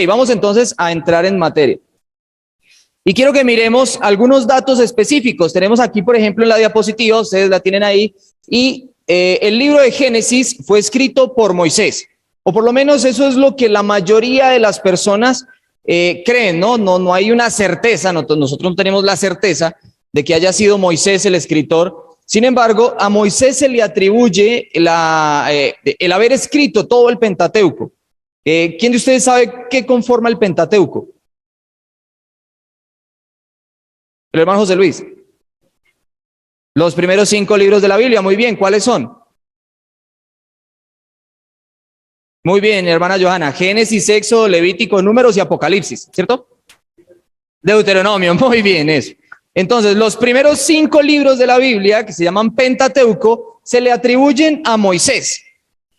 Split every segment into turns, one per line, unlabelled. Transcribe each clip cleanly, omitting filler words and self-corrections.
vamos entonces a entrar en materia. Y quiero que miremos algunos datos específicos. Tenemos aquí, por ejemplo, en la diapositiva, ustedes la tienen ahí, y el libro de Génesis fue escrito por Moisés, o por lo menos eso es lo que la mayoría de las personas creen, ¿no? No hay una certeza, nosotros no tenemos la certeza de que haya sido Moisés el escritor. Sin embargo, a Moisés se le atribuye el haber escrito todo el Pentateuco. ¿Quién de ustedes sabe qué conforma el Pentateuco? El hermano José Luis. Los primeros 5 libros de la Biblia, muy bien, ¿cuáles son? Muy bien, hermana Johanna, Génesis, Éxodo, Levítico, Números y Apocalipsis, ¿cierto? Deuteronomio, muy bien, eso. Entonces, los primeros 5 libros de la Biblia, que se llaman Pentateuco, se le atribuyen a Moisés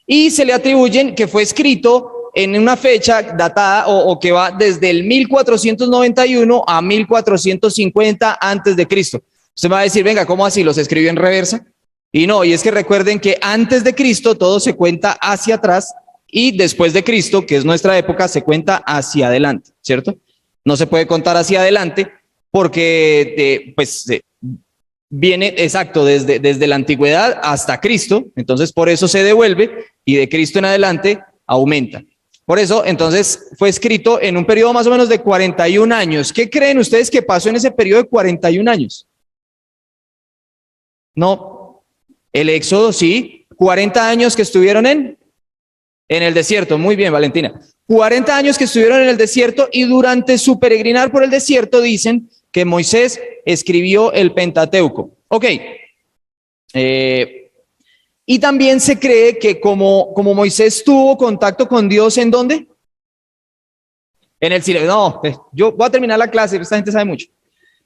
y se le atribuyen que fue escrito en una fecha datada o que va desde el 1491 a 1450 antes de Cristo. Usted me va a decir, venga, ¿cómo así? ¿Los escribió en reversa? Y no, y es que recuerden que antes de Cristo todo se cuenta hacia atrás y después de Cristo, que es nuestra época, se cuenta hacia adelante, ¿cierto? No se puede contar hacia adelante porque viene exacto desde la antigüedad hasta Cristo, entonces por eso se devuelve y de Cristo en adelante aumenta. Por eso, entonces, fue escrito en un periodo más o menos de 41 años. ¿Qué creen ustedes que pasó en ese periodo de 41 años? No, el Éxodo, sí. 40 años que estuvieron en el desierto. Muy bien, Valentina. 40 años que estuvieron en el desierto y durante su peregrinar por el desierto dicen que Moisés escribió el Pentateuco. Ok. Y también se cree que como Moisés tuvo contacto con Dios, ¿en dónde? En el Sinaí. No, yo voy a terminar la clase, esta gente sabe mucho.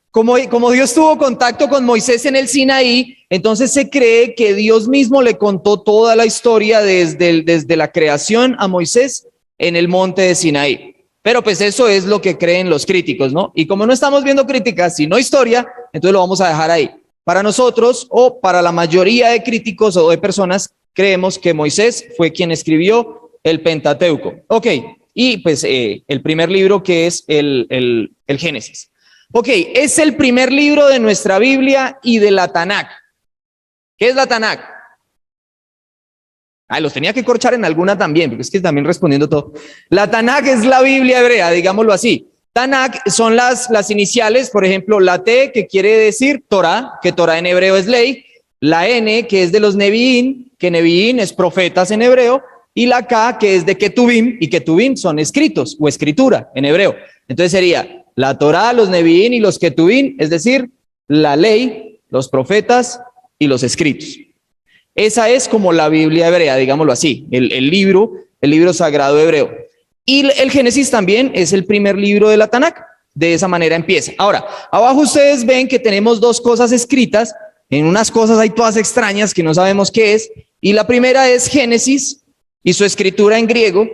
Como Dios tuvo contacto con Moisés en el Sinaí, entonces se cree que Dios mismo le contó toda la historia desde la creación a Moisés en el monte de Sinaí. Pero pues eso es lo que creen los críticos, ¿no? Y como no estamos viendo críticas, sino historia, entonces lo vamos a dejar ahí. Para nosotros, o para la mayoría de críticos o de personas, creemos que Moisés fue quien escribió el Pentateuco. Ok, y pues el primer libro que es el Génesis. Ok, es el primer libro de nuestra Biblia y de la Tanakh. ¿Qué es la Tanakh? Los tenía que corchar en alguna también, porque es que también respondiendo todo. La Tanakh es la Biblia hebrea, digámoslo así. Tanakh son las iniciales, por ejemplo, la T, que quiere decir Torah, que Torah en hebreo es ley, la N, que es de los Neviín, que Neviín es profetas en hebreo, y la K, que es de Ketuvim, y Ketuvim son escritos o escritura en hebreo. Entonces sería la Torah, los Neviín y los Ketuvim, es decir, la ley, los profetas y los escritos. Esa es como la Biblia hebrea, digámoslo así, el libro sagrado hebreo. Y el Génesis también es el primer libro de la Tanakh. De esa manera empieza. Ahora, abajo ustedes ven que tenemos 2 cosas escritas. En unas cosas hay todas extrañas que no sabemos qué es. Y la primera es Génesis y su escritura en griego.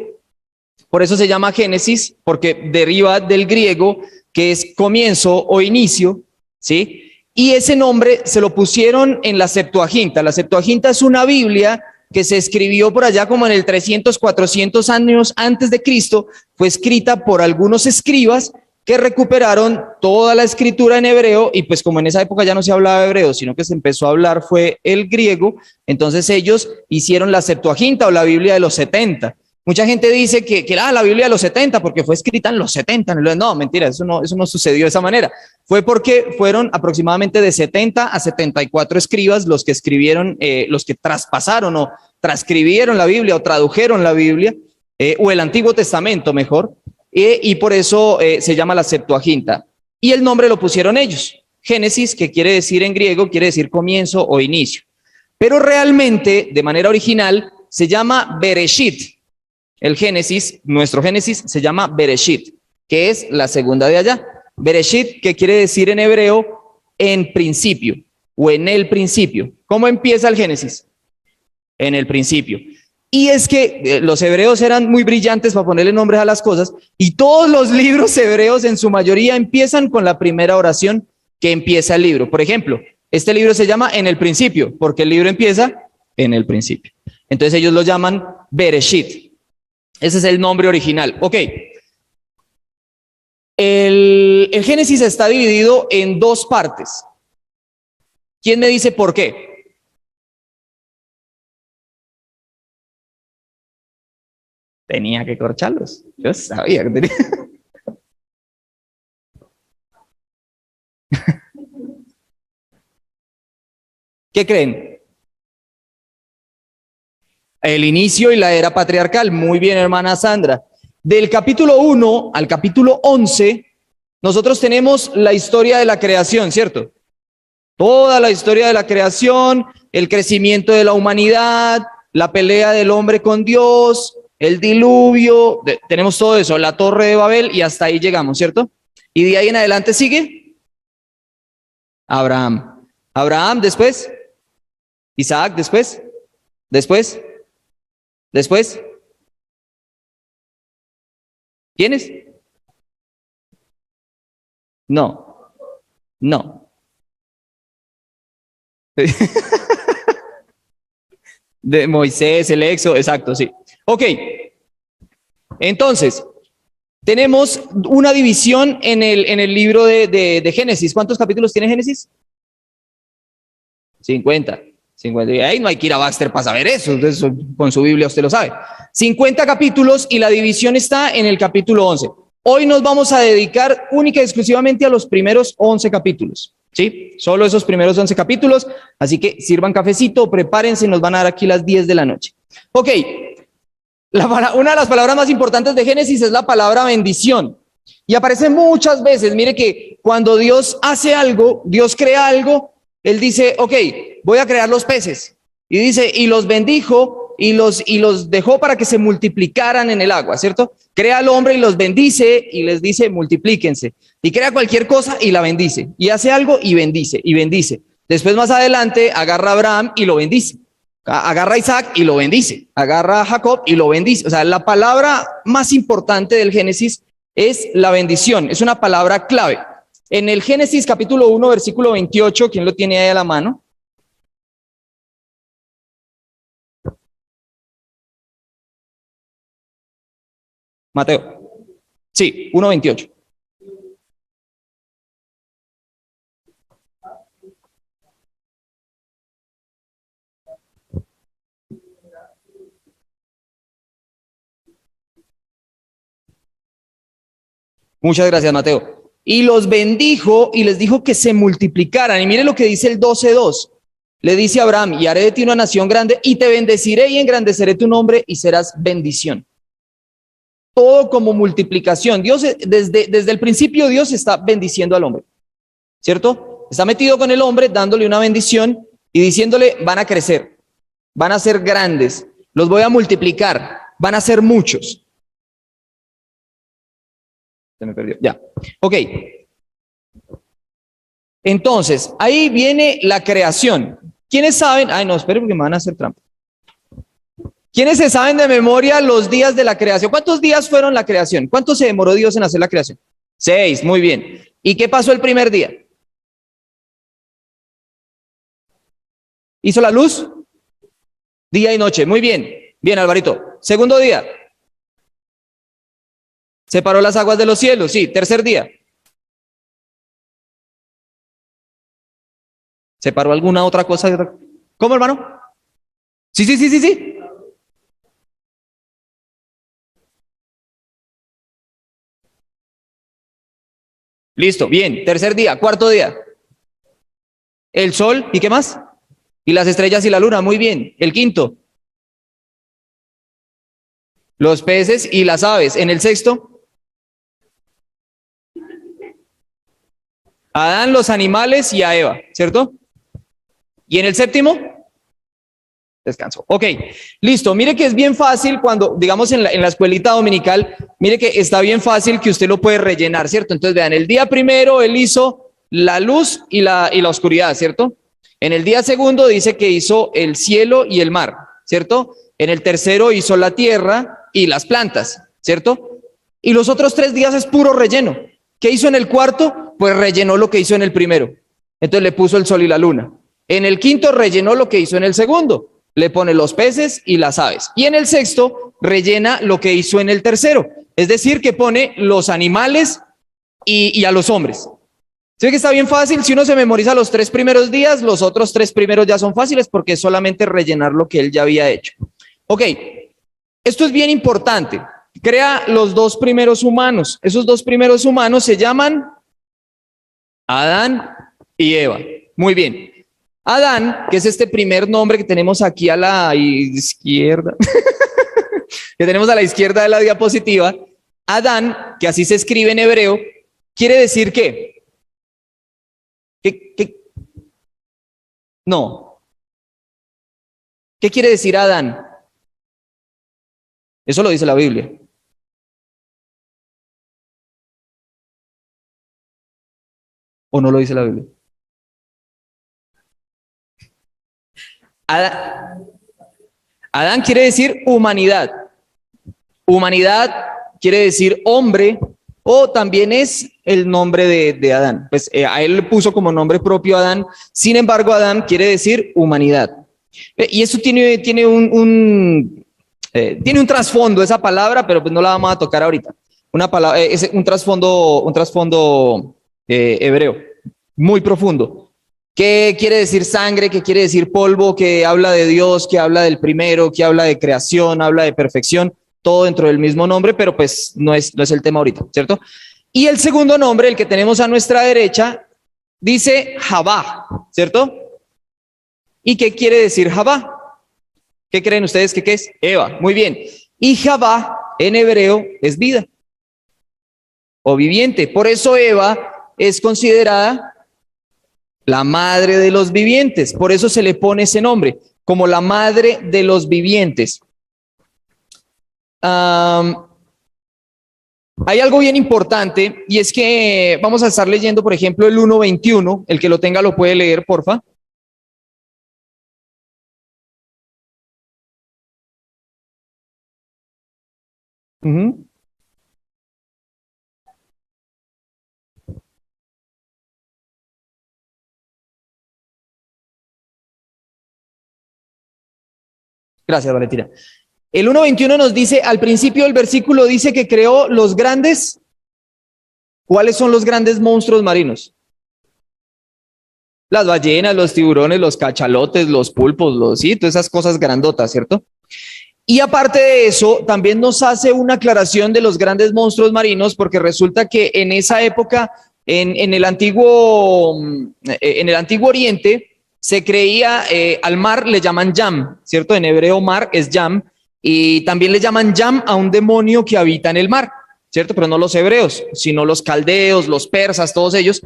Por eso se llama Génesis, porque deriva del griego, que es comienzo o inicio, ¿sí? Y ese nombre se lo pusieron en la Septuaginta. La Septuaginta es una Biblia que se escribió por allá como en el 300, 400 años antes de Cristo, fue escrita por algunos escribas que recuperaron toda la escritura en hebreo y pues como en esa época ya no se hablaba hebreo, sino que se empezó a hablar fue el griego, entonces ellos hicieron la Septuaginta o la Biblia de los 70. Mucha gente dice que la Biblia de los 70 porque fue escrita en los 70. No, mentira, eso no sucedió de esa manera. Fue porque fueron aproximadamente de 70 a 74 escribas los que escribieron, los que traspasaron o transcribieron la Biblia o tradujeron la Biblia, o el Antiguo Testamento mejor, y por eso se llama la Septuaginta. Y el nombre lo pusieron ellos. Génesis, que quiere decir en griego, quiere decir comienzo o inicio. Pero realmente, de manera original, se llama Bereshit. El Génesis, nuestro Génesis, se llama Bereshit, que es la segunda de allá. Bereshit, que quiere decir en hebreo en principio o en el principio. ¿Cómo empieza el Génesis? En el principio. Y es que los hebreos eran muy brillantes para ponerle nombres a las cosas y todos los libros hebreos en su mayoría empiezan con la primera oración que empieza el libro. Por ejemplo, este libro se llama En el principio, porque el libro empieza en el principio. Entonces ellos lo llaman Bereshit. Ese es el nombre original. Ok, El Génesis está dividido en dos partes. ¿Quién me dice por qué? Tenía que corcharlos. Yo sabía que tenía. ¿Qué creen? El inicio y la era patriarcal. Muy bien, hermana Sandra. Del capítulo 1 al capítulo 11, nosotros tenemos la historia de la creación, ¿cierto? Toda la historia de la creación, el crecimiento de la humanidad, la pelea del hombre con Dios, el diluvio, tenemos todo eso, la torre de Babel y hasta ahí llegamos, ¿cierto? Y de ahí en adelante sigue Abraham. Abraham después, Isaac después, después, ¿quiénes? No, no. De Moisés, el Éxodo, exacto, sí. Ok, entonces, tenemos una división en el libro de Génesis. ¿Cuántos capítulos tiene Génesis? 50. Y ahí no hay que ir a Baxter para saber eso, entonces, con su Biblia usted lo sabe. 50 capítulos y la división está en el capítulo 11. Hoy nos vamos a dedicar única y exclusivamente a los primeros 11 capítulos. ¿Sí? Solo esos primeros 11 capítulos, así que sirvan cafecito, prepárense, nos van a dar aquí las 10 de la noche. Ok, una de las palabras más importantes de Génesis es la palabra bendición, y aparece muchas veces. Mire que cuando Dios hace algo, Dios crea algo, Él dice, ok, voy a crear los peces, y dice, y los bendijo, y los dejó para que se multiplicaran en el agua, ¿cierto? Crea al hombre y los bendice, y les dice, multiplíquense. Y crea cualquier cosa y la bendice. Y hace algo y bendice, y bendice. Después más adelante agarra a Abraham y lo bendice. Agarra a Isaac y lo bendice. Agarra a Jacob y lo bendice. O sea, la palabra más importante del Génesis es la bendición. Es una palabra clave. En el Génesis capítulo 1, versículo 28, ¿quién lo tiene ahí a la mano? Mateo. Sí, 1:28. Muchas gracias, Mateo. Y los bendijo y les dijo que se multiplicaran. Y mire lo que dice el 12:2. Le dice a Abraham, y haré de ti una nación grande, y te bendeciré y engrandeceré tu nombre, y serás bendición. Todo como multiplicación. Dios, desde el principio, Dios está bendiciendo al hombre, ¿cierto? Está metido con el hombre, dándole una bendición y diciéndole, van a crecer, van a ser grandes, los voy a multiplicar, van a ser muchos. Se me perdió, ya. Ok. Entonces, ahí viene la creación. ¿Quiénes saben? Ay, no, espere porque me van a hacer trampa. ¿Quiénes se saben de memoria los días de la creación? ¿Cuántos días fueron la creación? ¿Cuánto se demoró Dios en hacer la creación? 6, muy bien. ¿Y qué pasó el primer día? ¿Hizo la luz? Día y noche, muy bien. Bien, Alvarito. Segundo día. Separó las aguas de los cielos, sí. Tercer día. ¿Separó alguna otra cosa? ¿Cómo, hermano? Sí. Listo, bien. Tercer día. Cuarto día. El sol, ¿y qué más? Y las estrellas y la luna, muy bien. El quinto. Los peces y las aves. En el sexto. A Adán, los animales y a Eva, ¿cierto? Y en el séptimo, descanso. Ok, listo. Mire que es bien fácil cuando, digamos, en la escuelita dominical, mire que está bien fácil que usted lo puede rellenar, ¿cierto? Entonces, vean, el día primero él hizo la luz y la oscuridad, ¿cierto? En el día segundo dice que hizo el cielo y el mar, ¿cierto? En el tercero hizo la tierra y las plantas, ¿cierto? Y los otros 3 días es puro relleno. ¿Qué hizo en el cuarto? Pues rellenó lo que hizo en el primero. Entonces le puso el sol y la luna. En el quinto rellenó lo que hizo en el segundo. Le pone los peces y las aves. Y en el sexto rellena lo que hizo en el tercero. Es decir, que pone los animales y a los hombres. ¿Sí que está bien fácil? Si uno se memoriza los 3 primeros días, los otros 3 primeros ya son fáciles porque es solamente rellenar lo que él ya había hecho. Ok, esto es bien importante. Crea los 2 primeros humanos. Esos 2 primeros humanos se llaman Adán y Eva. Muy bien. Adán, que es este primer nombre que tenemos aquí a la izquierda, que tenemos a la izquierda de la diapositiva, Adán, que así se escribe en hebreo, quiere decir ¿qué? No. ¿Qué quiere decir Adán? Eso lo dice la Biblia. ¿O no lo dice la Biblia? Adán quiere decir humanidad. Humanidad quiere decir hombre, o también es el nombre de Adán. Pues a él le puso como nombre propio Adán. Sin embargo, Adán quiere decir humanidad. Y eso tiene un trasfondo esa palabra, pero pues no la vamos a tocar ahorita. Una palabra, es un trasfondo hebreo muy profundo. ¿Qué quiere decir sangre? ¿Qué quiere decir polvo? Que habla de Dios, que habla del primero, que habla de creación, habla de perfección, todo dentro del mismo nombre, pero pues no es el tema ahorita, ¿cierto? Y el segundo nombre, el que tenemos a nuestra derecha, dice Javá, ¿cierto? ¿Y qué quiere decir Javá? ¿Qué creen ustedes que qué es? Eva, muy bien. Y Javá en hebreo es vida o viviente. Por eso Eva es considerada la madre de los vivientes. Por eso se le pone ese nombre, como la madre de los vivientes. Hay algo bien importante y es que vamos a estar leyendo, por ejemplo, el 1:21. El que lo tenga lo puede leer, porfa. Gracias, Valentina. El 1:21 nos dice, al principio del versículo dice que creó los grandes. ¿Cuáles son los grandes monstruos marinos? Las ballenas, los tiburones, los cachalotes, los pulpos, sí, todas esas cosas grandotas, ¿cierto? Y aparte de eso, también nos hace una aclaración de los grandes monstruos marinos, porque resulta que en esa época, en el antiguo Oriente, se creía, al mar le llaman Yam, ¿cierto? En hebreo mar es Yam, y también le llaman Yam a un demonio que habita en el mar, ¿cierto? Pero no los hebreos, sino los caldeos, los persas, todos ellos.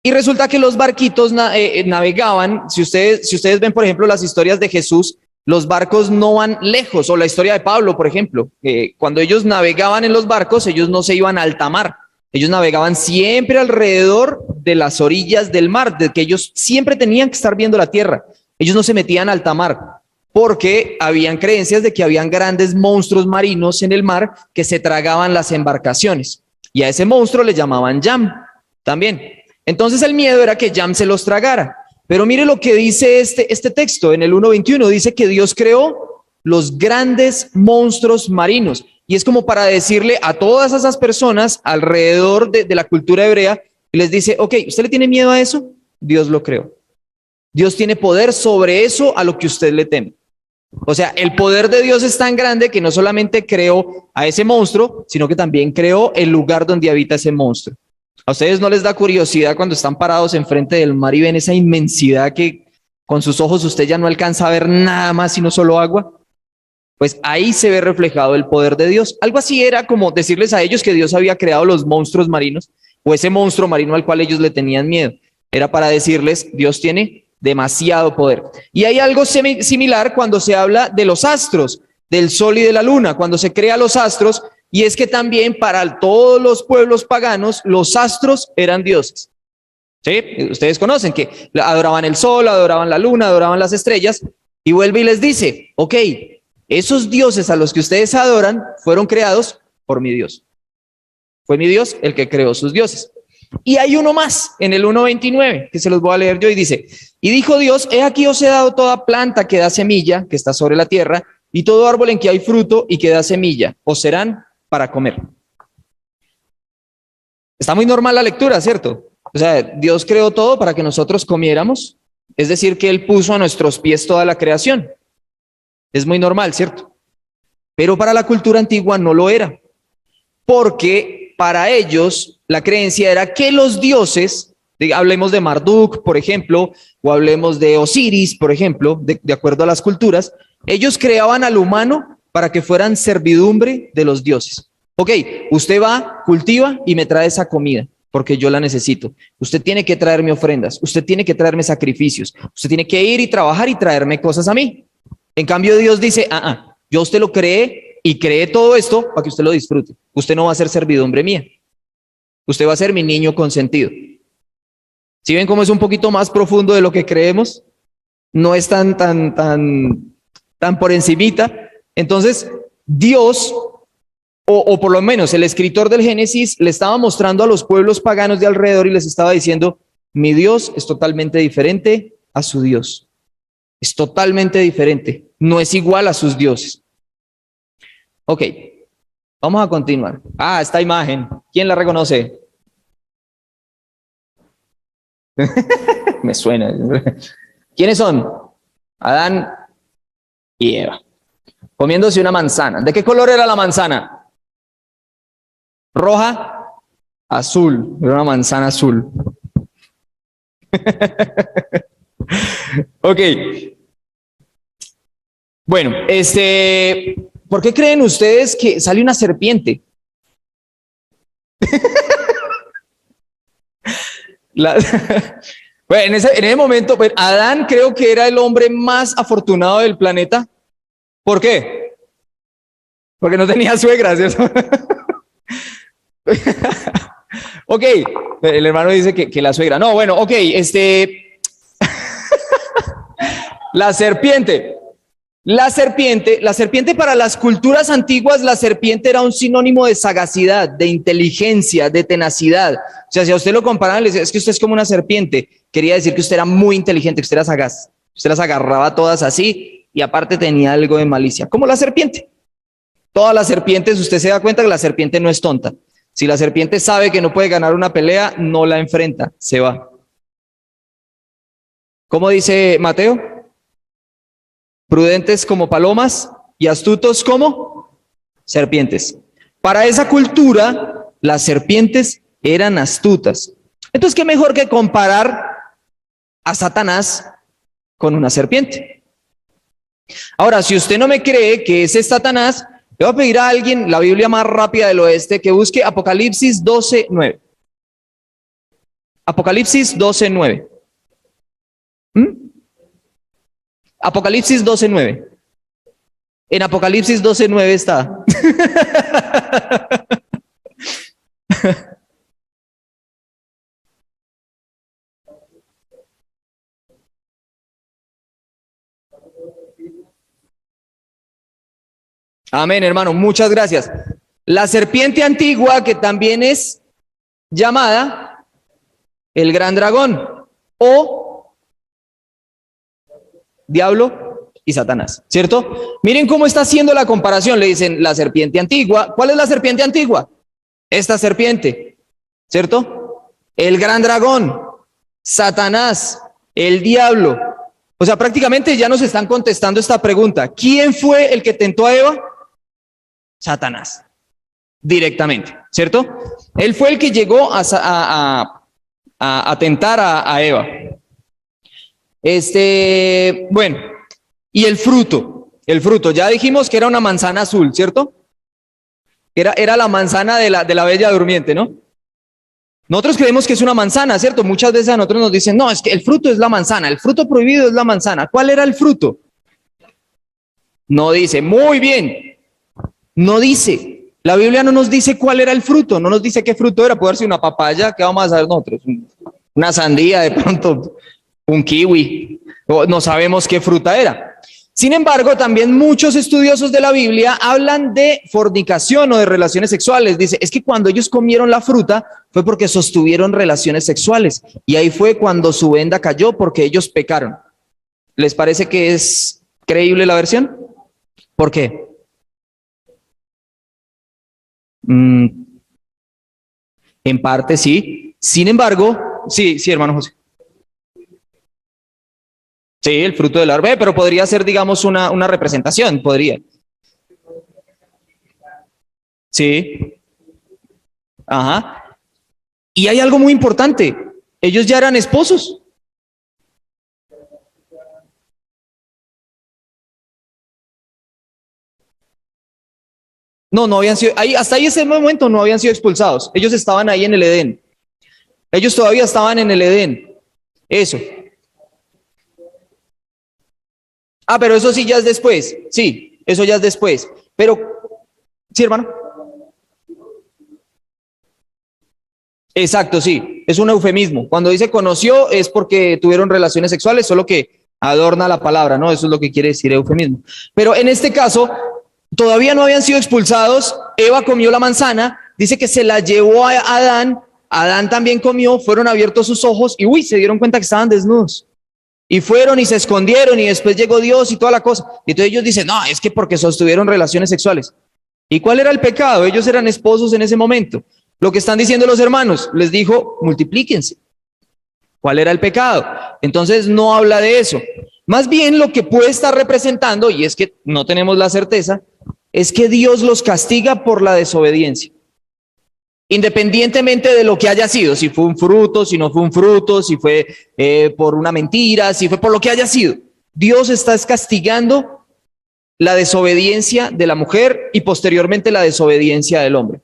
Y resulta que los barquitos navegaban, si ustedes ven, por ejemplo, las historias de Jesús, los barcos no van lejos, o la historia de Pablo, por ejemplo, cuando ellos navegaban en los barcos, ellos no se iban a alta mar, ellos navegaban siempre alrededor de las orillas del mar, de que ellos siempre tenían que estar viendo la tierra, ellos no se metían a alta mar, porque habían creencias de que habían grandes monstruos marinos en el mar que se tragaban las embarcaciones, y a ese monstruo le llamaban Yam también. Entonces el miedo era que Yam se los tragara. Pero mire lo que dice este texto en el 1:21, dice que Dios creó los grandes monstruos marinos. Y es como para decirle a todas esas personas alrededor de la cultura hebrea, y les dice, ok, ¿usted le tiene miedo a eso? Dios lo creó. Dios tiene poder sobre eso a lo que usted le teme. O sea, el poder de Dios es tan grande que no solamente creó a ese monstruo, sino que también creó el lugar donde habita ese monstruo. ¿A ustedes no les da curiosidad cuando están parados enfrente del mar y ven esa inmensidad que con sus ojos usted ya no alcanza a ver nada más sino solo agua? Pues ahí se ve reflejado el poder de Dios. Algo así era como decirles a ellos que Dios había creado los monstruos marinos o ese monstruo marino al cual ellos le tenían miedo. Era para decirles, Dios tiene demasiado poder. Y hay algo similar cuando se habla de los astros, del sol y de la luna. Cuando se crea los astros, y es que también para todos los pueblos paganos, los astros eran dioses. ¿Sí? Ustedes conocen que adoraban el sol, adoraban la luna, adoraban las estrellas, y vuelve y les dice, ok, esos dioses a los que ustedes adoran fueron creados por mi Dios. Fue mi Dios el que creó sus dioses. Y hay uno más en el 1:29, que se los voy a leer yo, y dice, y dijo Dios, he aquí os he dado toda planta que da semilla, que está sobre la tierra, y todo árbol en que hay fruto y que da semilla, os serán para comer. Está muy normal la lectura, ¿cierto? O sea, Dios creó todo para que nosotros comiéramos, es decir, que Él puso a nuestros pies toda la creación. Es muy normal, ¿cierto? Pero para la cultura antigua no lo era, porque para ellos la creencia era que los dioses, hablemos de Marduk, por ejemplo, o hablemos de Osiris, por ejemplo, de acuerdo a las culturas, ellos creaban al humano para que fueran servidumbre de los dioses. Ok, usted va, cultiva y me trae esa comida porque yo la necesito. Usted tiene que traerme ofrendas, usted tiene que traerme sacrificios, usted tiene que ir y trabajar y traerme cosas a mí. En cambio, Dios dice, yo a usted lo creé y creé todo esto para que usted lo disfrute. Usted no va a ser servidumbre mía. Usted va a ser mi niño consentido. ¿Sí ven cómo es un poquito más profundo de lo que creemos? No es tan por encimita. Entonces, Dios, o por lo menos el escritor del Génesis, le estaba mostrando a los pueblos paganos de alrededor y les estaba diciendo, mi Dios es totalmente diferente a su Dios. Es totalmente diferente. No es igual a sus dioses. Ok, vamos a continuar. Esta imagen, ¿quién la reconoce? Me suena. ¿Quiénes son? Adán y Eva. Comiéndose una manzana. ¿De qué color era la manzana? Roja, azul. Era una manzana azul. Ok. Bueno, ¿por qué creen ustedes que sale una serpiente? Bueno, en ese momento, pues, Adán creo que era el hombre más afortunado del planeta. ¿Por qué? Porque no tenía suegra, ¿cierto? Ok, el hermano dice que la suegra. No, bueno, ok, la serpiente. La serpiente para las culturas antiguas, la serpiente era un sinónimo de sagacidad, de inteligencia, de tenacidad. O sea, si a usted lo comparaban, le decía, es que usted es como una serpiente. Quería decir que usted era muy inteligente, que usted era sagaz. Usted las agarraba todas así y aparte tenía algo de malicia, como la serpiente. Todas las serpientes, usted se da cuenta que la serpiente no es tonta. Si la serpiente sabe que no puede ganar una pelea, no la enfrenta, se va. ¿Cómo dice Mateo? Prudentes como palomas y astutos como serpientes. Para esa cultura, las serpientes eran astutas. Entonces, ¿qué mejor que comparar a Satanás con una serpiente? Ahora, si usted no me cree que ese es Satanás, le voy a pedir a alguien, la Biblia más rápida del oeste, que busque Apocalipsis 12:9. Apocalipsis 12:9. Apocalipsis 12:9. En Apocalipsis 12:9 está. Amén, hermano. Muchas gracias. La serpiente antigua, que también es llamada el gran dragón o diablo y Satanás, ¿cierto? Miren cómo está haciendo la comparación. Le dicen la serpiente antigua. ¿Cuál es la serpiente antigua? Esta serpiente, ¿cierto? El gran dragón, Satanás, el diablo. O sea, prácticamente ya nos están contestando esta pregunta. ¿Quién fue el que tentó a Eva? Satanás, directamente, ¿cierto? Él fue el que llegó a tentar a Eva. Bueno, y el fruto, ya dijimos que era una manzana azul, ¿cierto? Era la manzana de la bella durmiente, ¿no? Nosotros creemos que es una manzana, ¿cierto? Muchas veces a nosotros nos dicen, no, es que el fruto es la manzana, el fruto prohibido es la manzana. ¿Cuál era el fruto? No dice, muy bien, no dice. La Biblia no nos dice cuál era el fruto, no nos dice qué fruto era. Puede ser una papaya, ¿qué vamos a saber nosotros? Una sandía, de pronto, un kiwi. No sabemos qué fruta era. Sin embargo, también muchos estudiosos de la Biblia hablan de fornicación o de relaciones sexuales. Dice, es que cuando ellos comieron la fruta fue porque sostuvieron relaciones sexuales. Y ahí fue cuando su venda cayó porque ellos pecaron. ¿Les parece que es creíble la versión? ¿Por qué? En parte sí. Sin embargo, sí, sí, hermano José. Sí, el fruto del árbol, pero podría ser, digamos, una representación, podría. Sí, ajá. Y hay algo muy importante. Ellos ya eran esposos. No, no habían sido, ahí, hasta ahí ese momento no habían sido expulsados. Ellos estaban ahí en el Edén. Ellos todavía estaban en el Edén. Eso. Ah, pero eso sí ya es después. Sí, eso ya es después. Pero, sí, hermano. Exacto, sí. Es un eufemismo. Cuando dice conoció es porque tuvieron relaciones sexuales, solo que adorna la palabra, ¿no? Eso es lo que quiere decir eufemismo. Pero en este caso, todavía no habían sido expulsados. Eva comió la manzana, dice que se la llevó a Adán. Adán también comió, fueron abiertos sus ojos y uy, se dieron cuenta que estaban desnudos. Y fueron y se escondieron y después llegó Dios y toda la cosa. Y entonces ellos dicen, no, es que porque sostuvieron relaciones sexuales. ¿Y cuál era el pecado? Ellos eran esposos en ese momento. Lo que están diciendo los hermanos, les dijo, multiplíquense. ¿Cuál era el pecado? Entonces no habla de eso. Más bien lo que puede estar representando, y es que no tenemos la certeza, es que Dios los castiga por la desobediencia. Independientemente de lo que haya sido, si fue un fruto, si no fue un fruto, si fue por una mentira, si fue por lo que haya sido. Dios está castigando la desobediencia de la mujer y posteriormente la desobediencia del hombre.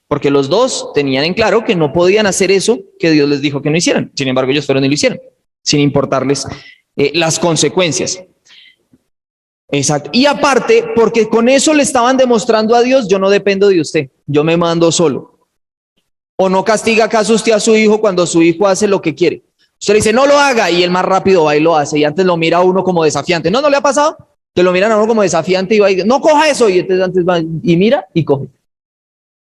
Porque los dos tenían en claro que no podían hacer eso que Dios les dijo que no hicieran. Sin embargo, ellos fueron y lo hicieron, sin importarles las consecuencias. Exacto. Y aparte, porque con eso le estaban demostrando a Dios, yo no dependo de usted, yo me mando solo. ¿O no castiga acaso usted a su hijo cuando su hijo hace lo que quiere? Usted le dice, no lo haga, y él más rápido va y lo hace, y antes lo mira a uno como desafiante. ¿No, no le ha pasado? Que lo miran a uno como desafiante y va y dice, no coja eso, y entonces antes va y mira y coge.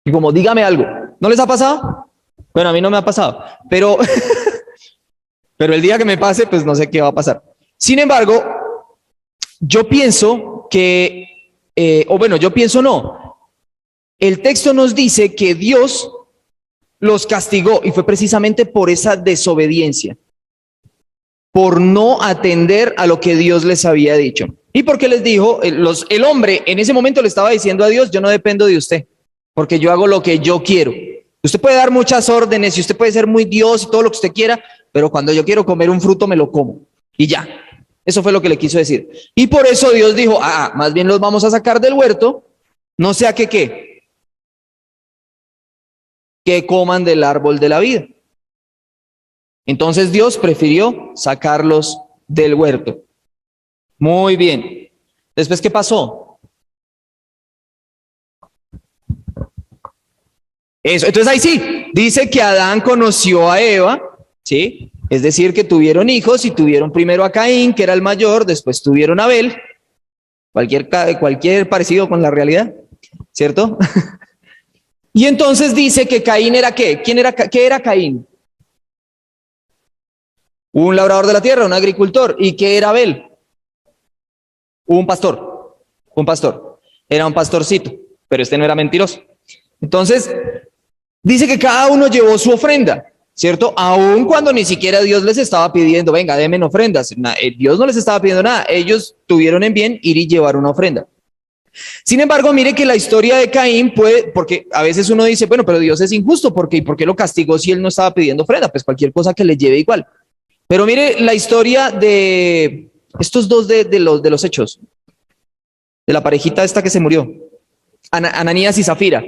Y como, dígame algo. ¿No les ha pasado? Bueno, a mí no me ha pasado, pero, pero el día que me pase, pues no sé qué va a pasar. Sin embargo, yo pienso que, o bueno, yo pienso no. El texto nos dice que Dios los castigó y fue precisamente por esa desobediencia, por no atender a lo que Dios les había dicho. Y porque les dijo, el hombre en ese momento le estaba diciendo a Dios, yo no dependo de usted, porque yo hago lo que yo quiero. Usted puede dar muchas órdenes y usted puede ser muy Dios y todo lo que usted quiera, pero cuando yo quiero comer un fruto me lo como y ya. Eso fue lo que le quiso decir. Y por eso Dios dijo, más bien los vamos a sacar del huerto, no sea que coman del árbol de la vida. Entonces Dios prefirió sacarlos del huerto. Muy bien. Después, ¿qué pasó? Eso. Entonces ahí sí, dice que Adán conoció a Eva, ¿sí? Es decir, que tuvieron hijos y tuvieron primero a Caín, que era el mayor, después tuvieron a Abel. Cualquier parecido con la realidad, ¿cierto? Y entonces dice que Caín era ¿qué? ¿Qué era Caín? Un labrador de la tierra, un agricultor. ¿Y qué era Abel? Un pastor. Un pastor. Era un pastorcito, pero este no era mentiroso. Entonces, dice que cada uno llevó su ofrenda, ¿cierto? Aun cuando ni siquiera Dios les estaba pidiendo, venga, denme ofrendas. Dios no les estaba pidiendo nada. Ellos tuvieron en bien ir y llevar una ofrenda. Sin embargo, mire que la historia de Caín puede, porque a veces uno dice, bueno, pero Dios es injusto, ¿por qué lo castigó si él no estaba pidiendo ofrenda? Pues cualquier cosa que le lleve igual. Pero mire la historia de estos dos de los hechos, de la parejita esta que se murió, Ananías y Zafira.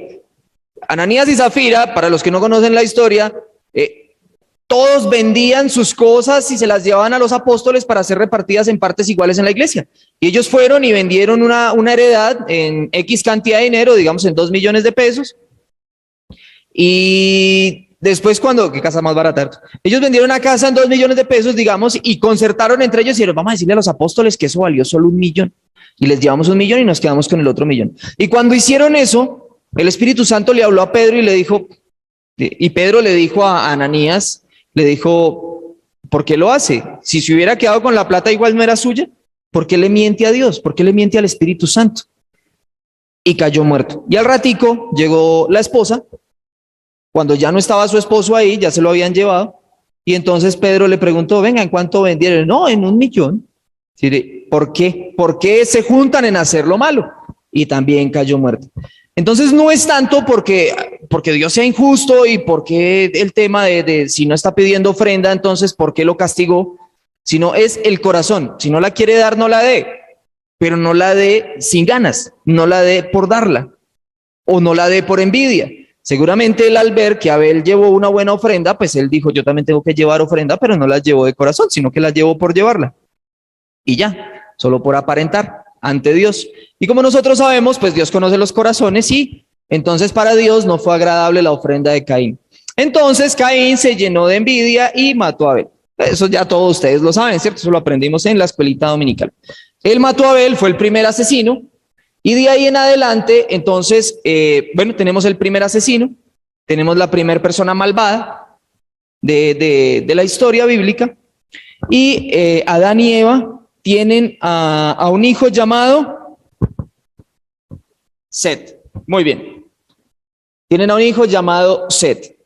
Ananías y Zafira, para los que no conocen la historia, todos vendían sus cosas y se las llevaban a los apóstoles para ser repartidas en partes iguales en la iglesia. Y ellos fueron y vendieron una heredad en X cantidad de dinero, digamos en 2 millones de pesos. Y después qué casa más barata. Ellos vendieron una casa en 2 millones de pesos, digamos, y concertaron entre ellos y dijeron, vamos a decirle a los apóstoles que eso valió solo 1 millón. Y les llevamos 1 millón y nos quedamos con el otro millón. Y cuando hicieron eso, el Espíritu Santo le habló a Pedro y le dijo, y Pedro le dijo a Ananías, le dijo, ¿por qué lo hace? Si se hubiera quedado con la plata igual no era suya. ¿Por qué le miente a Dios? ¿Por qué le miente al Espíritu Santo? Y cayó muerto. Y al ratico llegó la esposa, cuando ya no estaba su esposo ahí, ya se lo habían llevado, y entonces Pedro le preguntó, venga, ¿en cuánto vendieron? No, en 1.000.000. ¿Por qué? ¿Por qué se juntan en hacer lo malo? Y también cayó muerto. Entonces no es tanto porque Dios sea injusto y porque el tema de si no está pidiendo ofrenda, entonces ¿por qué lo castigó? Sino es el corazón. Si no la quiere dar, no la dé, pero no la dé sin ganas, no la dé por darla o no la dé por envidia. Seguramente él, al ver que Abel llevó una buena ofrenda, pues él dijo, yo también tengo que llevar ofrenda, pero no la llevo de corazón, sino que la llevo por llevarla. Y ya, solo por aparentar ante Dios. Y como nosotros sabemos, pues Dios conoce los corazones y entonces para Dios no fue agradable la ofrenda de Caín. Entonces Caín se llenó de envidia y mató a Abel. Eso ya todos ustedes lo saben, ¿cierto? Eso lo aprendimos en la escuelita dominical. Él mató a Abel, fue el primer asesino. Y de ahí en adelante, entonces, tenemos el primer asesino, tenemos la primera persona malvada de la historia bíblica. Y Adán y Eva tienen a un hijo llamado Set. Muy bien. Tienen a un hijo llamado Set.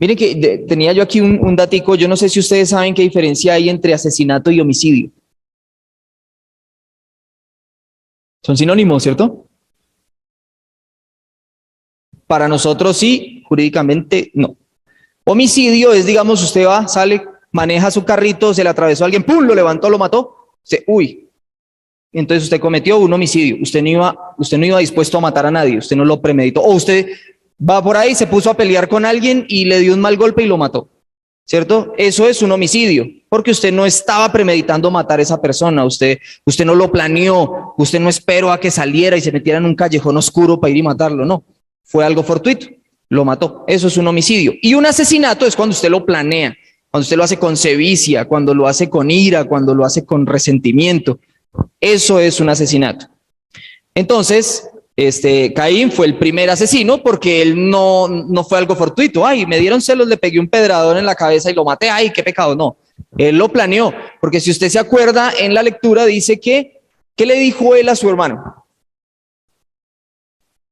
Miren que tenía yo aquí un datico. Yo no sé si ustedes saben qué diferencia hay entre asesinato y homicidio. Son sinónimos, ¿cierto? Para nosotros sí, jurídicamente no. Homicidio es, digamos, usted va, sale, maneja su carrito, se le atravesó a alguien, ¡pum!, lo levantó, lo mató. Uy, entonces usted cometió un homicidio. Usted no iba dispuesto a matar a nadie, usted no lo premeditó. O usted va por ahí, se puso a pelear con alguien y le dio un mal golpe y lo mató, ¿cierto? Eso es un homicidio, porque usted no estaba premeditando matar a esa persona, usted no lo planeó, usted no esperó a que saliera y se metiera en un callejón oscuro para ir y matarlo, no. Fue algo fortuito, lo mató. Eso es un homicidio. Y un asesinato es cuando usted lo planea, cuando usted lo hace con sevicia, cuando lo hace con ira, cuando lo hace con resentimiento. Eso es un asesinato. Entonces, Caín fue el primer asesino porque él no fue algo fortuito. Ay, me dieron celos, le pegué un pedrador en la cabeza y lo maté. Ay, qué pecado. No, él lo planeó. Porque si usted se acuerda, en la lectura dice ¿qué le dijo él a su hermano?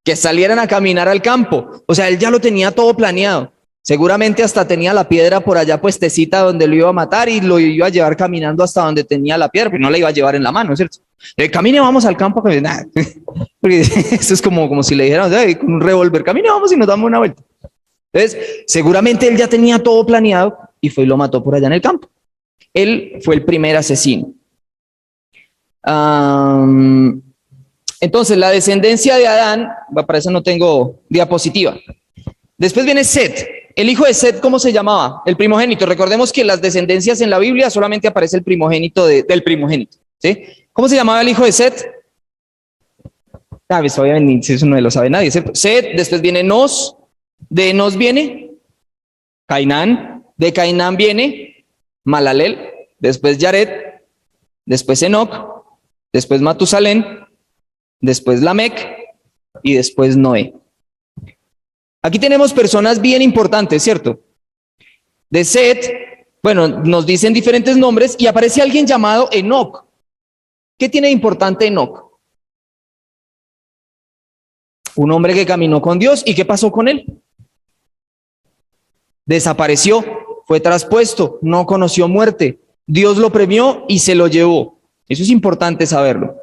Que salieran a caminar al campo. O sea, él ya lo tenía todo planeado. Seguramente hasta tenía la piedra por allá puestecita donde lo iba a matar y lo iba a llevar caminando hasta donde tenía la piedra, pero no la iba a llevar en la mano, ¿cierto? Camine, vamos al campo. Nah. Porque esto es como si le dijeran, con un revólver, camine, vamos y nos damos una vuelta. Entonces, seguramente él ya tenía todo planeado y fue y lo mató por allá en el campo. Él fue el primer asesino. Entonces, la descendencia de Adán, para eso no tengo diapositiva. Después viene Set. El hijo de Set, ¿cómo se llamaba? El primogénito. Recordemos que las descendencias en la Biblia solamente aparece el primogénito del primogénito, ¿sí? ¿Cómo se llamaba el hijo de Set? Pues obviamente eso no lo sabe nadie, ¿cierto? Set, después viene Nos. De Nos viene Cainán. De Cainán viene Malalel. Después Yared. Después Enoc. Después Matusalén. Después Lamec y después Noé. Aquí tenemos personas bien importantes, ¿cierto? De Set, nos dicen diferentes nombres y aparece alguien llamado Enoc. ¿Qué tiene de importante Enoc? Un hombre que caminó con Dios. ¿Y qué pasó con él? Desapareció, fue traspuesto, no conoció muerte. Dios lo premió y se lo llevó. Eso es importante saberlo.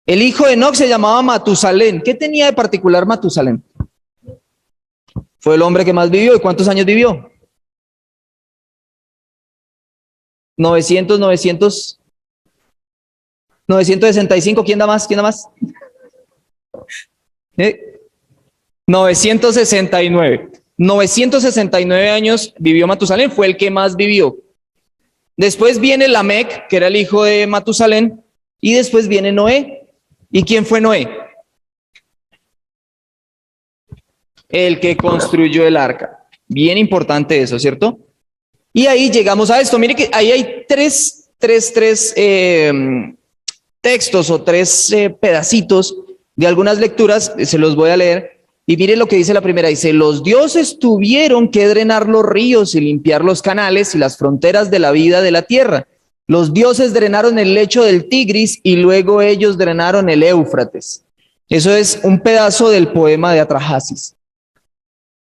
El hijo de Enoc se llamaba Matusalén. ¿Qué tenía de particular Matusalén? Fue el hombre que más vivió. ¿Y cuántos años vivió? 965. ¿Quién da más? 969. 969 años vivió Matusalén. Fue el que más vivió. Después viene Lamec, que era el hijo de Matusalén. Y después viene Noé. ¿Y quién fue Noé? El que construyó el arca. Bien importante eso, ¿cierto? Y ahí llegamos a esto. Mire que ahí hay tres textos o tres pedacitos de algunas lecturas. Se los voy a leer. Y mire lo que dice la primera. Dice, los dioses tuvieron que drenar los ríos y limpiar los canales y las fronteras de la vida de la tierra. Los dioses drenaron el lecho del Tigris y luego ellos drenaron el Éufrates. Eso es un pedazo del poema de Atrahasis.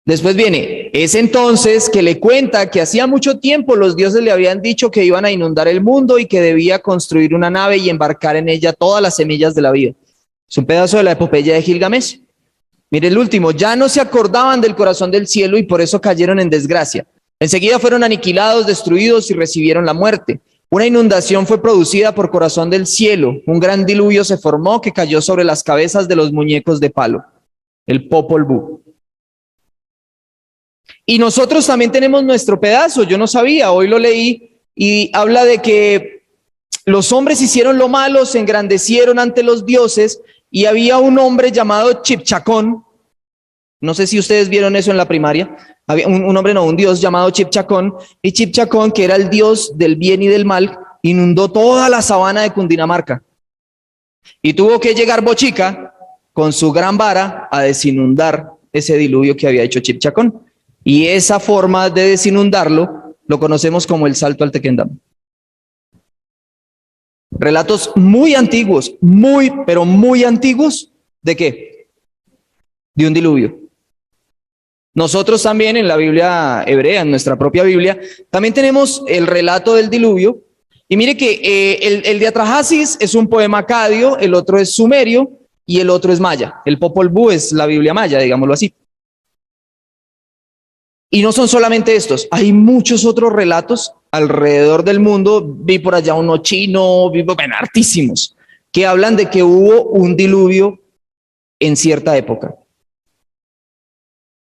Después viene, es entonces que le cuenta que hacía mucho tiempo los dioses le habían dicho que iban a inundar el mundo y que debía construir una nave y embarcar en ella todas las semillas de la vida. Es un pedazo de la epopeya de Gilgamesh. Mire el último, ya no se acordaban del corazón del cielo y por eso cayeron en desgracia. Enseguida fueron aniquilados, destruidos y recibieron la muerte. Una inundación fue producida por corazón del cielo. Un gran diluvio se formó que cayó sobre las cabezas de los muñecos de palo, el Popol Vuh. Y nosotros también tenemos nuestro pedazo. Yo no sabía, hoy lo leí y habla de que los hombres hicieron lo malo, se engrandecieron ante los dioses y había un hombre llamado Chipchacón. No sé si ustedes vieron eso en la primaria. Había un dios llamado Chipchacón, y Chipchacón, que era el dios del bien y del mal, inundó toda la sabana de Cundinamarca. Y tuvo que llegar Bochica con su gran vara a desinundar ese diluvio que había hecho Chipchacón. Y esa forma de desinundarlo lo conocemos como el salto al Tequendama. Relatos muy antiguos, pero muy antiguos, ¿de qué? De un diluvio. Nosotros también en la Biblia hebrea, en nuestra propia Biblia, también tenemos el relato del diluvio. Y mire que el de Atrahasis es un poema acadio, el otro es sumerio y el otro es maya. El Popol Vuh es la Biblia maya, digámoslo así. Y no son solamente estos, hay muchos otros relatos alrededor del mundo. Vi por allá uno chino, hartísimos, que hablan de que hubo un diluvio en cierta época.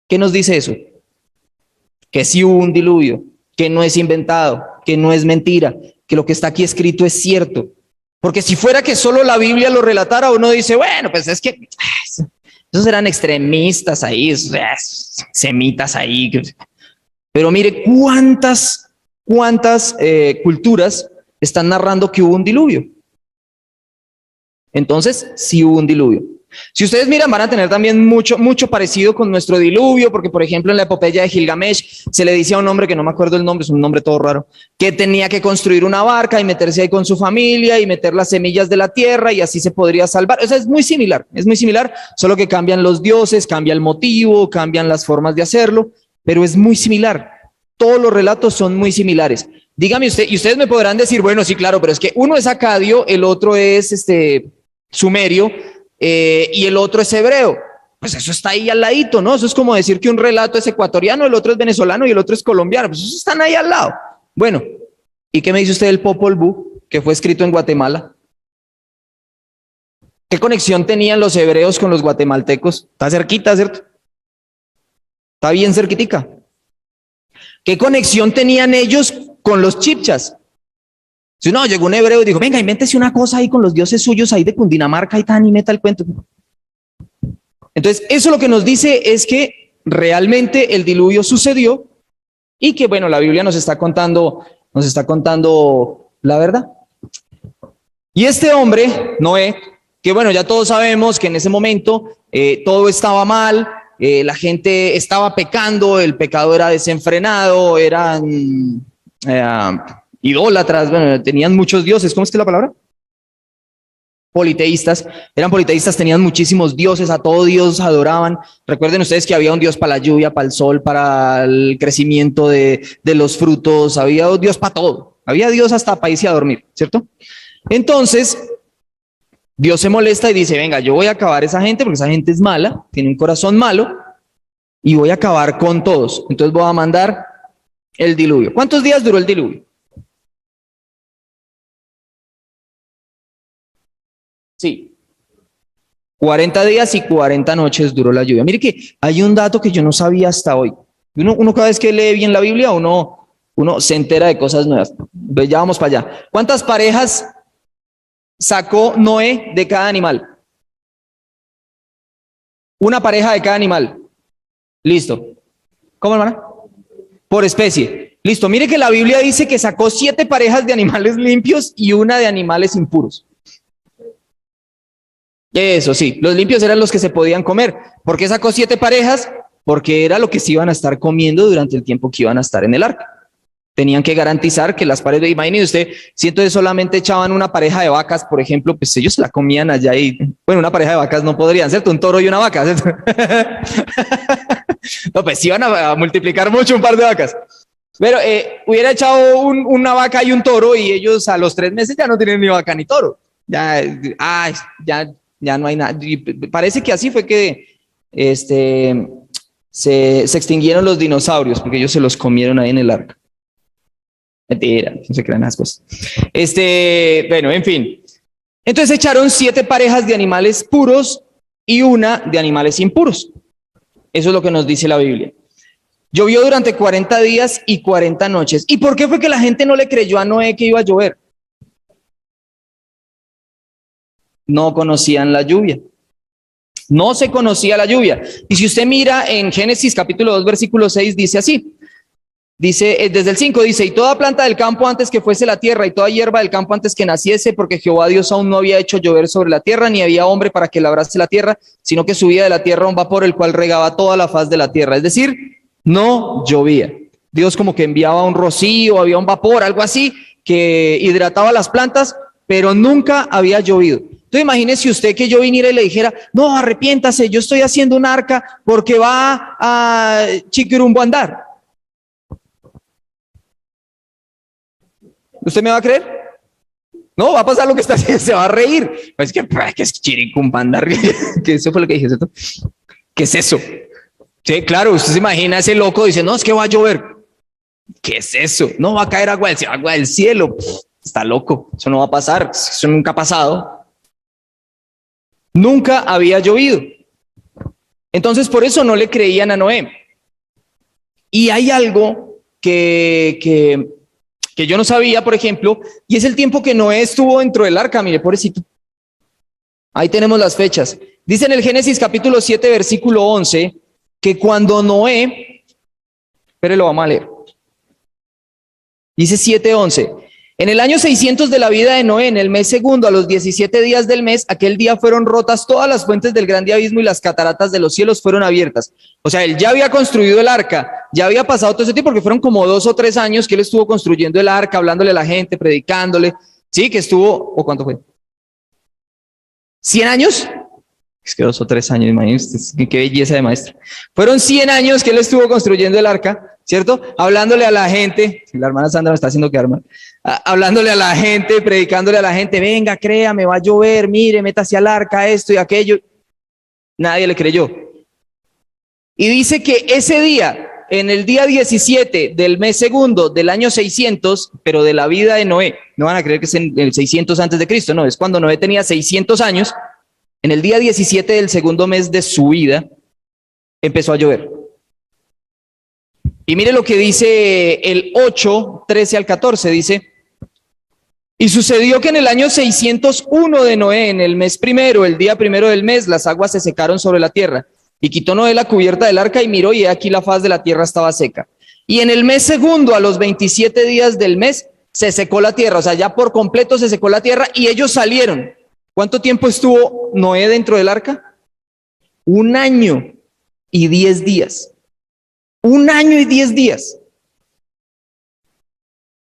¿Qué nos dice eso? Que sí hubo un diluvio, que no es inventado, que no es mentira, que lo que está aquí escrito es cierto. Porque si fuera que solo la Biblia lo relatara, uno dice, bueno, pues es que esos eran extremistas ahí, semitas ahí. Pero mire cuántas culturas están narrando que hubo un diluvio. Entonces, sí hubo un diluvio. Si ustedes miran, van a tener también mucho parecido con nuestro diluvio, porque por ejemplo en la epopeya de Gilgamesh se le dice a un hombre, que no me acuerdo el nombre, es un nombre todo raro, que tenía que construir una barca y meterse ahí con su familia y meter las semillas de la tierra y así se podría salvar. O sea, es muy similar, solo que cambian los dioses, cambia el motivo, cambian las formas de hacerlo, pero es muy similar. Todos los relatos son muy similares. Dígame usted, y ustedes me podrán decir, bueno, sí, claro, pero es que uno es acadio, el otro es sumerio, y el otro es hebreo. Pues eso está ahí al ladito, ¿no? Eso es como decir que un relato es ecuatoriano, el otro es venezolano y el otro es colombiano. Pues eso están ahí al lado. Bueno, ¿y qué me dice usted del Popol Vuh, que fue escrito en Guatemala? ¿Qué conexión tenían los hebreos con los guatemaltecos? Está cerquita, ¿cierto? Está bien cerquitica. ¿Qué conexión tenían ellos con los chipchas? Si no, llegó un hebreo y dijo, venga, invéntese una cosa ahí con los dioses suyos ahí de Cundinamarca y tan, y meta el cuento. Entonces, eso lo que nos dice es que realmente el diluvio sucedió y que, bueno, la Biblia nos está contando la verdad. Y este hombre, Noé, que bueno, ya todos sabemos que en ese momento todo estaba mal, la gente estaba pecando, el pecado era desenfrenado, eran idólatras, bueno, tenían muchos dioses. ¿Cómo es que es la palabra? Politeístas, eran politeístas, tenían muchísimos dioses, a todo Dios adoraban. Recuerden ustedes que había un Dios para la lluvia, para el sol, para el crecimiento de los frutos, había un Dios para todo, había Dios hasta para irse a dormir, ¿cierto? Entonces, Dios se molesta y dice, venga, yo voy a acabar a esa gente porque esa gente es mala, tiene un corazón malo y voy a acabar con todos. Entonces voy a mandar el diluvio. ¿Cuántos días duró el diluvio? Sí. 40 días y 40 noches duró la lluvia. Mire que hay un dato que yo no sabía hasta hoy. Uno cada vez que lee bien la Biblia, uno se entera de cosas nuevas. Pues ya vamos para allá. ¿Cuántas parejas sacó Noé de cada animal? Una pareja de cada animal. Listo. ¿Cómo, hermana? Por especie. Listo. Mire que la Biblia dice que sacó 7 parejas de animales limpios y una de animales impuros. Eso sí, los limpios eran los que se podían comer. ¿Por qué sacó 7 parejas? Porque era lo que se iban a estar comiendo durante el tiempo que iban a estar en el arca. Tenían que garantizar que las paredes, imagínense usted, si entonces solamente echaban una pareja de vacas, por ejemplo, pues ellos la comían allá y, bueno, una pareja de vacas no podrían, ¿cierto? Un toro y una vaca, ¿cierto? No, pues iban a multiplicar mucho un par de vacas. Pero hubiera echado una vaca y un toro y ellos a los 3 meses ya no tienen ni vaca ni toro. Ya, ya no hay nada. Y parece que así fue que se extinguieron los dinosaurios porque ellos se los comieron ahí en el arca. Mentira, no se crean esas cosas. Bueno, en fin. Entonces echaron 7 parejas de animales puros y una de animales impuros. Eso es lo que nos dice la Biblia. Llovió durante 40 días y 40 noches. ¿Y por qué fue que la gente no le creyó a Noé que iba a llover? No conocían la lluvia. No se conocía la lluvia. Y si usted mira en Génesis capítulo 2, versículo 6, dice así. Dice, desde el 5 dice, y toda planta del campo antes que fuese la tierra, y toda hierba del campo antes que naciese, porque Jehová Dios aún no había hecho llover sobre la tierra, ni había hombre para que labrase la tierra, sino que subía de la tierra un vapor, el cual regaba toda la faz de la tierra. Es decir, no llovía. Dios como que enviaba un rocío, había un vapor, algo así, que hidrataba las plantas, pero nunca había llovido. Entonces imagínese usted que yo viniera y le dijera, no, arrepiéntase, yo estoy haciendo un arca porque va a Chiquirumbo a andar. ¿Usted me va a creer? No, va a pasar lo que está haciendo, se va a reír. Pues que es chiricumbandar, que eso fue lo que dije, ¿cierto? ¿Qué es eso? Sí, claro, usted se imagina a ese loco dice, no, es que va a llover. ¿Qué es eso? No, va a caer agua del cielo. Está loco, eso no va a pasar, eso nunca ha pasado. Nunca había llovido. Entonces, por eso no le creían a Noé. Y hay algo que yo no sabía, por ejemplo, y es el tiempo que Noé estuvo dentro del arca. Mire, pobrecito. Ahí tenemos las fechas. Dice en el Génesis capítulo 7, versículo 11, que cuando Noé, pero lo vamos a leer. Dice 7:11. En el año 600 de la vida de Noé, en el mes segundo, a los 17 días del mes, aquel día fueron rotas todas las fuentes del grande abismo y las cataratas de los cielos fueron abiertas. O sea, él ya había construido el arca, ya había pasado todo ese tiempo, porque fueron como 2 o 3 años que él estuvo construyendo el arca, hablándole a la gente, predicándole. Sí, que estuvo, ¿o cuánto fue? ¿100 años? Es que 2 o 3 años, imagínense, qué belleza de maestro. Fueron 100 años que él estuvo construyendo el arca, ¿cierto? Hablándole a la gente, la hermana Sandra me está haciendo quedar mal, hablándole a la gente, predicándole a la gente, venga, créame, va a llover, mire, métase al arca, esto y aquello. Nadie le creyó. Y dice que ese día, en el día 17 del mes segundo del año 600, pero de la vida de Noé, no van a creer que es en el 600 antes de Cristo, no, es cuando Noé tenía 600 años, en el día 17 del segundo mes de su vida, empezó a llover. Y mire lo que dice el 8, 13 al 14, dice, y sucedió que en el año 601 de Noé, en el mes primero, el día primero del mes, las aguas se secaron sobre la tierra. Y quitó Noé la cubierta del arca y miró, y aquí la faz de la tierra estaba seca. Y en el mes segundo, a los 27 días del mes, se secó la tierra. O sea, ya por completo se secó la tierra y ellos salieron. ¿Cuánto tiempo estuvo Noé dentro del arca? 1 año y 10 días. 1 año y 10 días.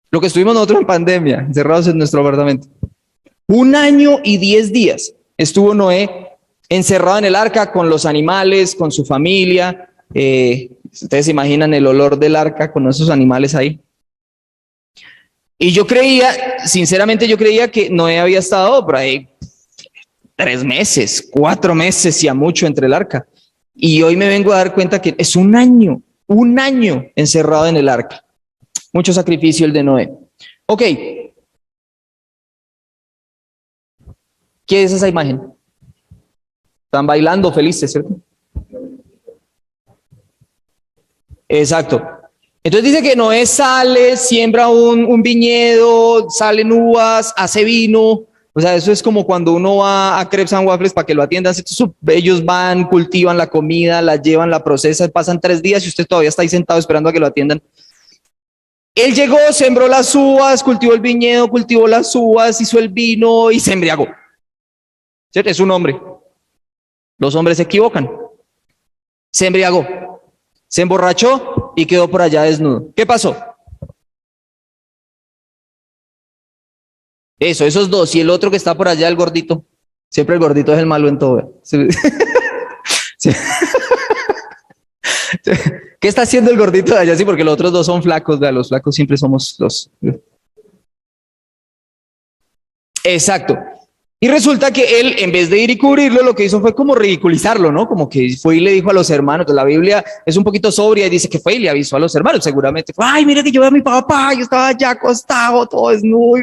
Lo que estuvimos nosotros en pandemia, encerrados en nuestro apartamento. 1 año y 10 días estuvo Noé encerrado en el arca con los animales, con su familia. Ustedes se imaginan el olor del arca con esos animales ahí. Y yo creía, sinceramente yo creía que Noé había estado por ahí 3 meses, 4 meses y a mucho entre el arca. Y hoy me vengo a dar cuenta que es 1 año encerrado en el arca. Mucho sacrificio el de Noé. Ok. ¿Qué es esa imagen? Están bailando felices, ¿cierto? Exacto. Entonces dice que Noé sale, siembra un viñedo, salen uvas, hace vino. O sea, eso es como cuando uno va a Crepes and Waffles para que lo atiendan. Ellos van, cultivan la comida, la llevan, la procesan, pasan 3 días y usted todavía está ahí sentado esperando a que lo atiendan. Él llegó, sembró las uvas, cultivó el viñedo, cultivó las uvas, hizo el vino y se embriagó. ¿Cierto? Es un hombre. Los hombres se equivocan. Se embriagó, se emborrachó y quedó por allá desnudo. ¿Qué pasó? Eso, esos dos. Y el otro que está por allá, el gordito. Siempre el gordito es el malo en todo. ¿Ve? Sí. Sí. ¿Qué está haciendo el gordito de allá? Sí, porque los otros dos son flacos. ¿Ve? Los flacos siempre somos los... Exacto. Y resulta que él, en vez de ir y cubrirlo, lo que hizo fue como ridiculizarlo, ¿no? Como que fue y le dijo a los hermanos. La Biblia es un poquito sobria y dice que fue y le avisó a los hermanos. Seguramente fue, ay, mira que yo veo a mi papá, yo estaba ya acostado, todo desnudo.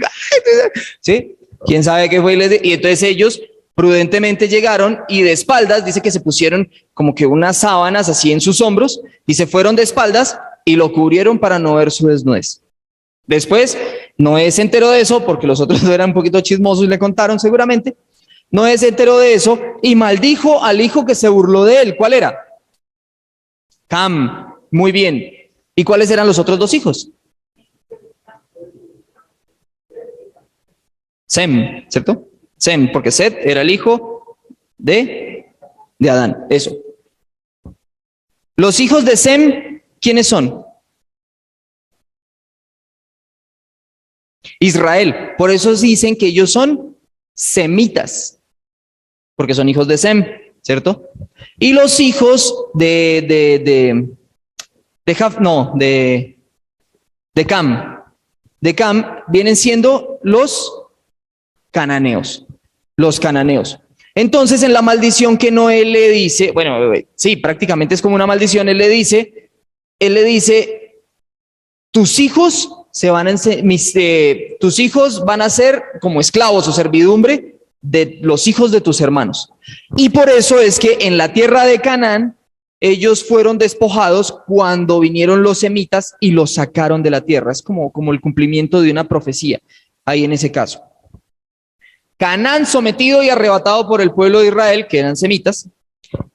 ¿Sí? ¿Quién sabe qué fue? Y entonces ellos prudentemente llegaron y de espaldas, dice que se pusieron como que unas sábanas así en sus hombros y se fueron de espaldas y lo cubrieron para no ver su desnudez. Después, Noé se enteró de eso, porque los otros eran un poquito chismosos y le contaron seguramente. Noé se enteró de eso y maldijo al hijo que se burló de él. ¿Cuál era? Cam. Muy bien. ¿Y cuáles eran los otros dos hijos? Sem, ¿cierto? Sem, porque Set era el hijo de Adán. Eso. Los hijos de Sem, ¿quiénes son? Israel. Por eso dicen que ellos son semitas, porque son hijos de Sem, ¿cierto? Y los hijos de Cam. De Cam vienen siendo los cananeos. Los cananeos. Entonces, en la maldición que Noé le dice, bueno, sí, prácticamente es como una maldición, él le dice, tus hijos tus hijos van a ser como esclavos o servidumbre de los hijos de tus hermanos. Y por eso es que en la tierra de Canaán, ellos fueron despojados cuando vinieron los semitas y los sacaron de la tierra. Es como el cumplimiento de una profecía ahí en ese caso. Canaán sometido y arrebatado por el pueblo de Israel, que eran semitas,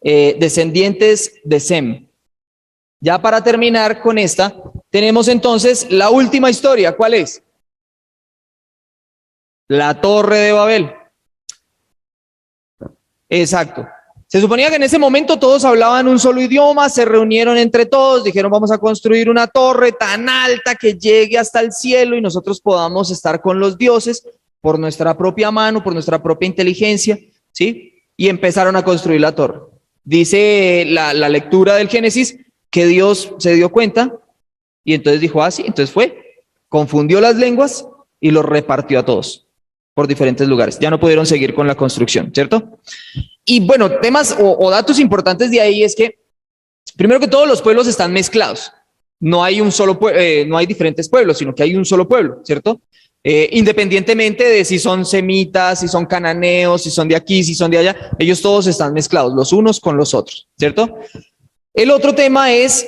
descendientes de Sem. Ya para terminar con esta, tenemos entonces la última historia. ¿Cuál es? La Torre de Babel. Exacto. Se suponía que en ese momento todos hablaban un solo idioma, se reunieron entre todos, dijeron vamos a construir una torre tan alta que llegue hasta el cielo y nosotros podamos estar con los dioses por nuestra propia mano, por nuestra propia inteligencia, ¿sí? Y empezaron a construir la torre. Dice la lectura del Génesis que Dios se dio cuenta y entonces dijo, sí, entonces confundió las lenguas y los repartió a todos por diferentes lugares. Ya no pudieron seguir con la construcción, ¿cierto? Y bueno, temas o datos importantes de ahí es que, primero que todos los pueblos están mezclados. No hay no hay diferentes pueblos, sino que hay un solo pueblo, ¿cierto? Independientemente de si son semitas, si son cananeos, si son de aquí, si son de allá, ellos todos están mezclados, los unos con los otros, ¿cierto? El otro tema es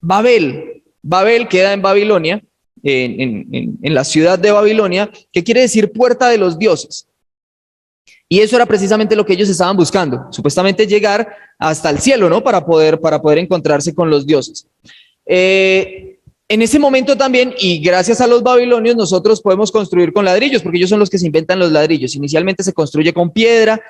Babel. Babel queda en Babilonia, en la ciudad de Babilonia, que quiere decir puerta de los dioses. Y eso era precisamente lo que ellos estaban buscando, supuestamente llegar hasta el cielo, ¿no? Para poder encontrarse con los dioses. En ese momento también, y gracias a los babilonios, nosotros podemos construir con ladrillos, porque ellos son los que se inventan los ladrillos. Inicialmente se construye con piedra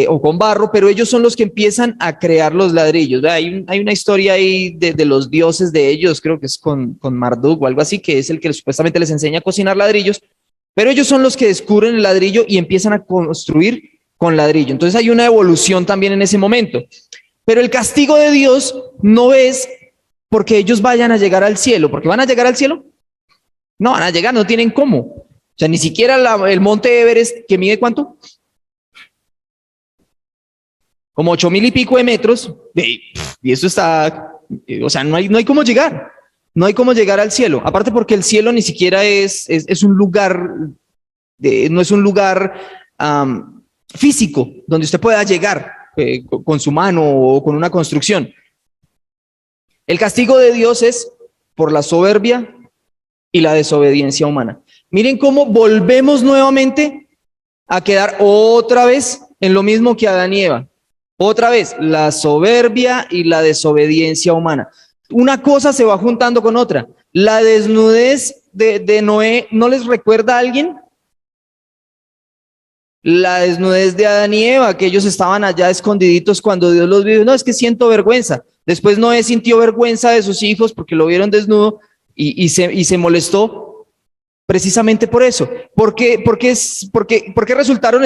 o con barro, pero ellos son los que empiezan a crear los ladrillos. Hay una historia ahí de los dioses de ellos, creo que es con Marduk o algo así, que es el que supuestamente les enseña a cocinar ladrillos, pero ellos son los que descubren el ladrillo y empiezan a construir con ladrillo. Entonces hay una evolución también en ese momento. Pero el castigo de Dios no es porque ellos vayan a llegar al cielo, porque van a llegar al cielo. No van a llegar, no tienen cómo. O sea, ni siquiera el monte Everest, que mide ¿cuánto? Como 8,000 y pico de metros. Y eso está, o sea, no hay cómo llegar. No hay cómo llegar al cielo. Aparte porque el cielo ni siquiera es un lugar, no es un lugar físico donde usted pueda llegar con su mano o con una construcción. El castigo de Dios es por la soberbia y la desobediencia humana. Miren cómo volvemos nuevamente a quedar otra vez en lo mismo que Adán y Eva. Otra vez, la soberbia y la desobediencia humana. Una cosa se va juntando con otra. La desnudez de Noé, ¿no les recuerda a alguien? La desnudez de Adán y Eva, que ellos estaban allá escondiditos cuando Dios los vio. No, es que siento vergüenza. Después Noé sintió vergüenza de sus hijos porque lo vieron desnudo y se molestó. Precisamente por eso. ¿Por qué resultaron,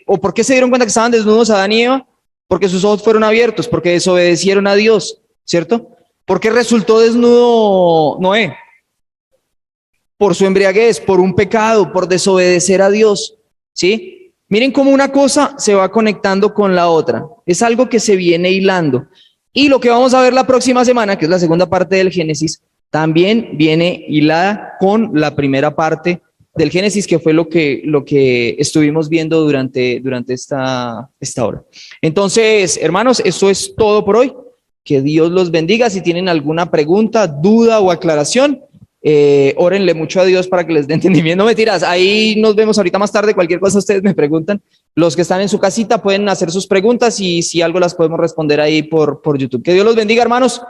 o por qué se dieron cuenta que estaban desnudos Adán y Eva? Porque sus ojos fueron abiertos, porque desobedecieron a Dios, ¿cierto? ¿Por qué resultó desnudo Noé? Por su embriaguez, por un pecado, por desobedecer a Dios, ¿sí? Miren cómo una cosa se va conectando con la otra. Es algo que se viene hilando. Y lo que vamos a ver la próxima semana, que es la segunda parte del Génesis, también viene hilada con la primera parte del Génesis, que fue lo que estuvimos viendo durante esta hora. Entonces, hermanos, eso es todo por hoy. Que Dios los bendiga. Si tienen alguna pregunta, duda o aclaración, órenle mucho a Dios para que les dé entendimiento. No mentiras, ahí nos vemos ahorita más tarde. Cualquier cosa ustedes me preguntan. Los que están en su casita pueden hacer sus preguntas y si algo las podemos responder ahí por YouTube. Que Dios los bendiga, hermanos.